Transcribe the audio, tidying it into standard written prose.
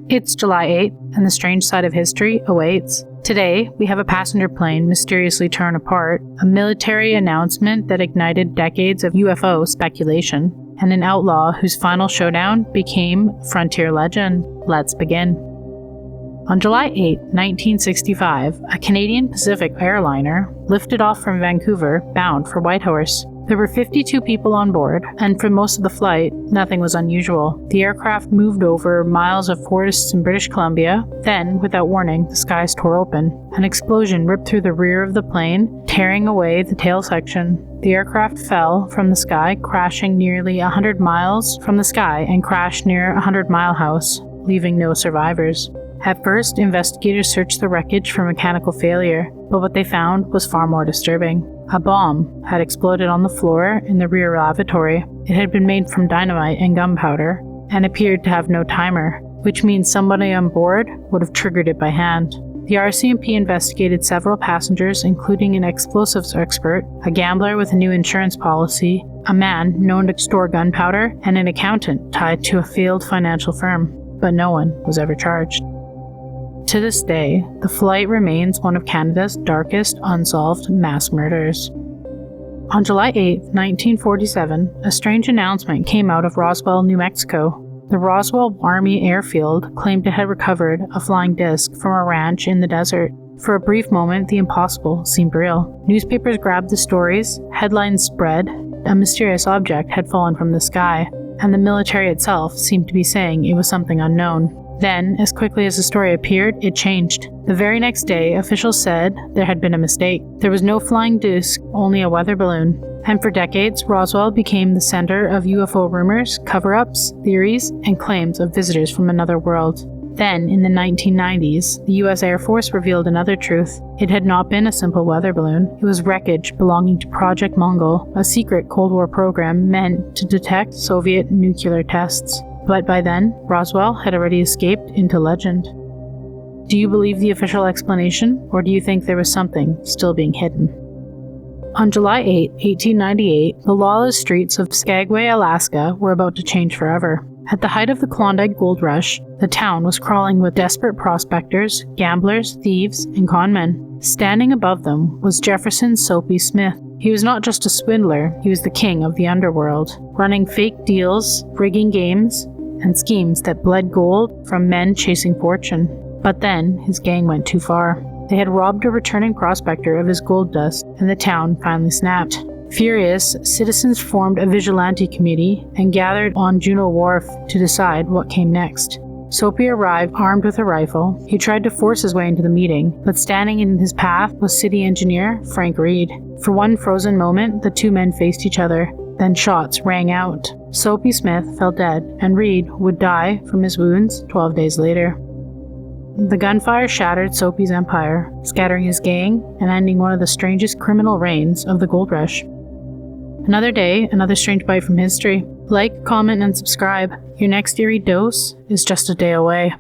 It's July 8th, and the strange side of history awaits. Today, we have a passenger plane mysteriously torn apart, a military announcement that ignited decades of UFO speculation, and an outlaw whose final showdown became frontier legend. Let's begin. On July 8, 1965, a Canadian Pacific airliner lifted off from Vancouver bound for Whitehorse. There were 52 people on board, and for most of the flight, nothing was unusual. The aircraft moved over miles of forests in British Columbia. Then, without warning, the skies tore open. An explosion ripped through the rear of the plane, tearing away the tail section. The aircraft fell from the sky, crashing nearly 100 miles from the sky and crashed near a 100-mile house, leaving no survivors. At first, investigators searched the wreckage for mechanical failure, but what they found was far more disturbing. A bomb had exploded on the floor in the rear lavatory. It had been made from dynamite and gunpowder, and appeared to have no timer, which means somebody on board would have triggered it by hand. The RCMP investigated several passengers, including an explosives expert, a gambler with a new insurance policy, a man known to store gunpowder, and an accountant tied to a failed financial firm, but no one was ever charged. To this day, the flight remains one of Canada's darkest unsolved mass murders. On July 8, 1947, a strange announcement came out of Roswell, New Mexico. The Roswell Army Airfield claimed it had recovered a flying disc from a ranch in the desert. For a brief moment, the impossible seemed real. Newspapers grabbed the stories, headlines spread, a mysterious object had fallen from the sky, and the military itself seemed to be saying it was something unknown. Then, as quickly as the story appeared, it changed. The very next day, officials said there had been a mistake. There was no flying disc, only a weather balloon. And for decades, Roswell became the center of UFO rumors, cover-ups, theories, and claims of visitors from another world. Then, in the 1990s, the U.S. Air Force revealed another truth. It had not been a simple weather balloon. It was wreckage belonging to Project Mongol, a secret Cold War program meant to detect Soviet nuclear tests. But by then, Roswell had already escaped into legend. Do you believe the official explanation, or do you think there was something still being hidden? On July 8, 1898, the lawless streets of Skagway, Alaska were about to change forever. At the height of the Klondike gold rush, the town was crawling with desperate prospectors, gamblers, thieves, and conmen. Standing above them was Jefferson Soapy Smith. He was not just a swindler, he was the king of the underworld, running fake deals, rigging games, and schemes that bled gold from men chasing fortune. But then, his gang went too far. They had robbed a returning prospector of his gold dust, and the town finally snapped. Furious, citizens formed a vigilante committee and gathered on Juneau Wharf to decide what came next. Soapy arrived armed with a rifle. He tried to force his way into the meeting, but standing in his path was city engineer Frank Reed. For one frozen moment, the two men faced each other. Then shots rang out. Soapy Smith fell dead, and Reed would die from his wounds 12 days later. The gunfire shattered Soapy's empire, scattering his gang and ending one of the strangest criminal reigns of the gold rush. Another day, another strange bite from history. Like, comment, and subscribe. Your next eerie dose is just a day away.